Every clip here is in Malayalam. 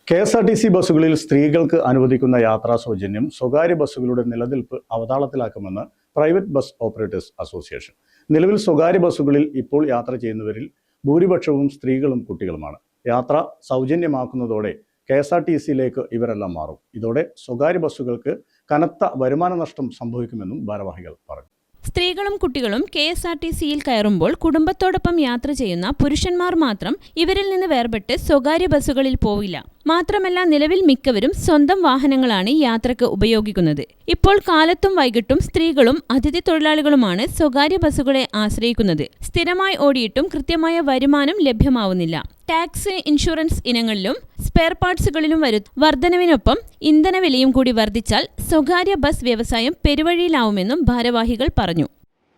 KSRTC ബസ്സുകളിൽ സ്ത്രീകൾക്ക് അനുവദിക്കുന്ന യാത്രാ സൗജന്യം സ്വകാര്യ ബസ്സുകളുടെ നിലനിൽപ്പ് അവതാളത്തിലാക്കുമെന്ന് പ്രൈവറ്റ് ബസ് ഓപ്പറേറ്റേഴ്സ് അസോസിയേഷൻ. നിലവിൽ സ്വകാര്യ ബസ്സുകളിൽ ഇപ്പോൾ യാത്ര ചെയ്യുന്നവരിൽ ഭൂരിപക്ഷവും സ്ത്രീകളും കുട്ടികളുമാണ്. യാത്ര സൗജന്യമാക്കുന്നതോടെ KSRTCയിലേക്ക് ഇവരെല്ലാം മാറും. ഇതോടെ സ്വകാര്യ ബസ്സുകൾക്ക് കനത്ത വരുമാന നഷ്ടം സംഭവിക്കുമെന്നും ഭാരവാഹികൾ പറഞ്ഞു. സ്ത്രീകളും കുട്ടികളും KSRTCയിൽ കയറുമ്പോൾ കുടുംബത്തോടൊപ്പം യാത്ര ചെയ്യുന്ന പുരുഷന്മാർ മാത്രം ഇവരിൽ നിന്ന് വേർപെട്ട് സ്വകാര്യ ബസ്സുകളിൽ പോവില്ല. മാത്രമല്ല, നിലവിൽ മിക്കവരും സ്വന്തം വാഹനങ്ങളാണ് യാത്രയ്ക്ക് ഉപയോഗിക്കുന്നത്. ഇപ്പോൾ കാലത്തും വൈകിട്ടും സ്ത്രീകളും അതിഥി തൊഴിലാളികളുമാണ് സ്വകാര്യ ബസ്സുകളെ ആശ്രയിക്കുന്നത്. സ്ഥിരമായി ഓടിയിട്ടും കൃത്യമായ വരുമാനം ലഭ്യമാവുന്നില്ല. ടാക്സ്, ഇൻഷുറൻസ് ഇനങ്ങളിലും സ്പെയർ പാർട്സുകളിലും വർധനവിനൊപ്പം ഇന്ധനവിലയും കൂടി വർദ്ധിച്ചാൽ സ്വകാര്യ ബസ് വ്യവസായം പെരുവഴിയിലാവുമെന്നും ഭാരവാഹികൾ പറഞ്ഞു.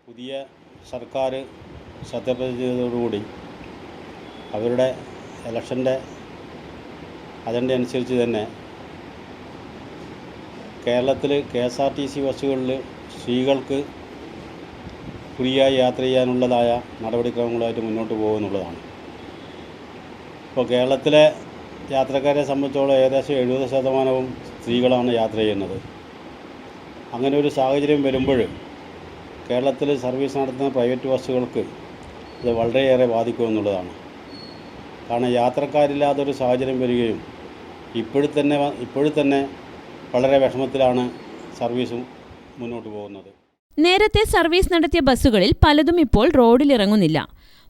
പുതിയ സർക്കാർ സത്യപ്രതിജ്ഞയോടുകൂടി അവരുടെ ഇലക്ഷൻ്റെ അജണ്ട അനുസരിച്ച് തന്നെ കേരളത്തിൽ KSRTC ബസ്സുകളിൽ സ്ത്രീകൾക്ക് ഫ്രീയായി യാത്ര ചെയ്യാനുള്ളതായ നടപടിക്രമങ്ങളായിട്ട് മുന്നോട്ട് പോകുന്നുള്ളതാണ്. ഇപ്പോൾ കേരളത്തിലെ യാത്രക്കാരെ സംബന്ധിച്ചോളം ഏകദേശം 70% സ്ത്രീകളാണ് യാത്ര ചെയ്യുന്നത്. അങ്ങനെ ഒരു സാഹചര്യം വരുമ്പോൾ കേരളത്തിൽ സർവീസ് നടത്തുന്ന പ്രൈവറ്റ് ബസ്സുകൾക്ക് ഇത് വളരെയേറെ ബാധിക്കുമെന്നുള്ളതാണ്. കാരണം യാത്രക്കാരില്ലാത്തൊരു സാഹചര്യം വരികയും ഇപ്പോഴും തന്നെ വളരെ വിഷമത്തിലാണ് സർവീസും മുന്നോട്ട് പോകുന്നത്. നേരത്തെ സർവീസ് നടത്തിയ ബസ്സുകളിൽ പലതും ഇപ്പോൾ റോഡിലിറങ്ങുന്നില്ല.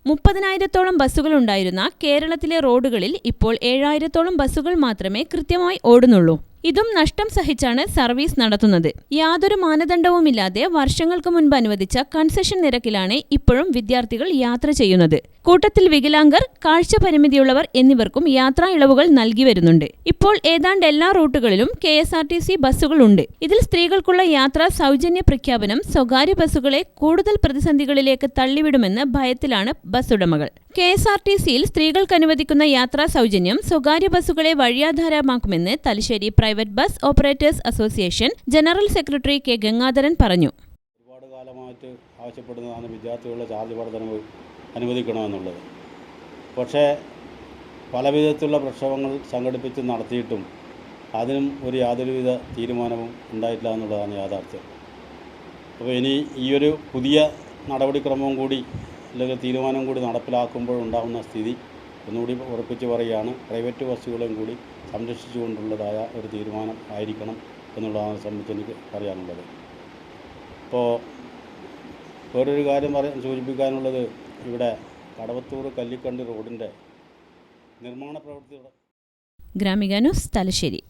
30,000-ഓളം ബസ്സുകൾ ഉണ്ടായിരുന്ന കേരളത്തിലെ റോഡുകളിൽ ഇപ്പോൾ 7,000-ഓളം ബസ്സുകൾ മാത്രമേ കൃത്യമായി ഓടുന്നുള്ളൂ. ഇതും നഷ്ടം സഹിച്ചാണ് സർവീസ് നടത്തുന്നത്. യാതൊരു മാനദണ്ഡവുമില്ലാതെ വർഷങ്ങൾക്ക് മുൻപ് അനുവദിച്ച കൺസെഷൻ നിരക്കിലാണ് ഇപ്പോഴും വിദ്യാർത്ഥികൾ യാത്ര ചെയ്യുന്നത്. കൂട്ടത്തിൽ വികലാംഗർ, കാഴ്ച പരിമിതിയുള്ളവർ എന്നിവർക്കും യാത്രാ ഇളവുകൾ നൽകി വരുന്നുണ്ട്. ഇപ്പോൾ ഏതാണ്ട് എല്ലാ റൂട്ടുകളിലും KSRTC ബസ്സുകളുണ്ട്. ഇതിൽ സ്ത്രീകൾക്കുള്ള യാത്രാ സൗജന്യ പ്രഖ്യാപനം സ്വകാര്യ ബസ്സുകളെ കൂടുതൽ പ്രതിസന്ധികളിലേക്ക് തള്ളിവിടുമെന്ന് ഭയത്തിലാണ് ബസ് ഉടമകൾ. KSRTCയിൽ സ്ത്രീകൾക്ക് അനുവദിക്കുന്ന യാത്രാ സൗജന്യം സ്വകാര്യ ബസ്സുകളെ വഴിയാധാരമാക്കുമെന്ന് Thalassery private bus operators association general secretary K. Gangadharan പറഞ്ഞു. ഒരുപാട് കാലമായിട്ട് ആവശ്യപ്പെടുന്നതാണ് വിദ്യാർത്ഥികളുടെ ചാർജ് വർധനവ് അനുവദിക്കണമെന്നുള്ളത്. പക്ഷേ പല വിധത്തിലുള്ള പ്രക്ഷോഭങ്ങൾ സംഘടിപ്പിച്ച് നടത്തിയിട്ടും അതിനും യാതൊരുവിധ തീരുമാനവും ഉണ്ടായിട്ടില്ല എന്നുള്ളതാണ് യാഥാർത്ഥ്യം. അപ്പോൾ ഇനി ഈയൊരു പുതിയ നടപടിക്രമവും കൂടി അല്ലെങ്കിൽ തീരുമാനം കൂടി നടപ്പിലാക്കുമ്പോൾ ഉണ്ടാകുന്ന സ്ഥിതി ഒന്നുകൂടി ഉറപ്പിച്ച് പറയുകയാണ്, പ്രൈവറ്റ് ബസ്സുകളെയും കൂടി സംരക്ഷിച്ചുകൊണ്ടുള്ളതായ ഒരു തീരുമാനം ആയിരിക്കണം എന്നുള്ളതാണ് സംബന്ധിച്ച് എനിക്ക് പറയാനുള്ളത്. ഇപ്പോൾ വേറൊരു കാര്യം സൂചിപ്പിക്കാനുള്ളത്, ഇവിടെ കടവത്തൂർ കല്ലിക്കണ്ടി റോഡിൻ്റെ നിർമ്മാണ പ്രവൃത്തിയുടെ ഗ്രാമിക ന്യൂസ് തലശ്ശേരി.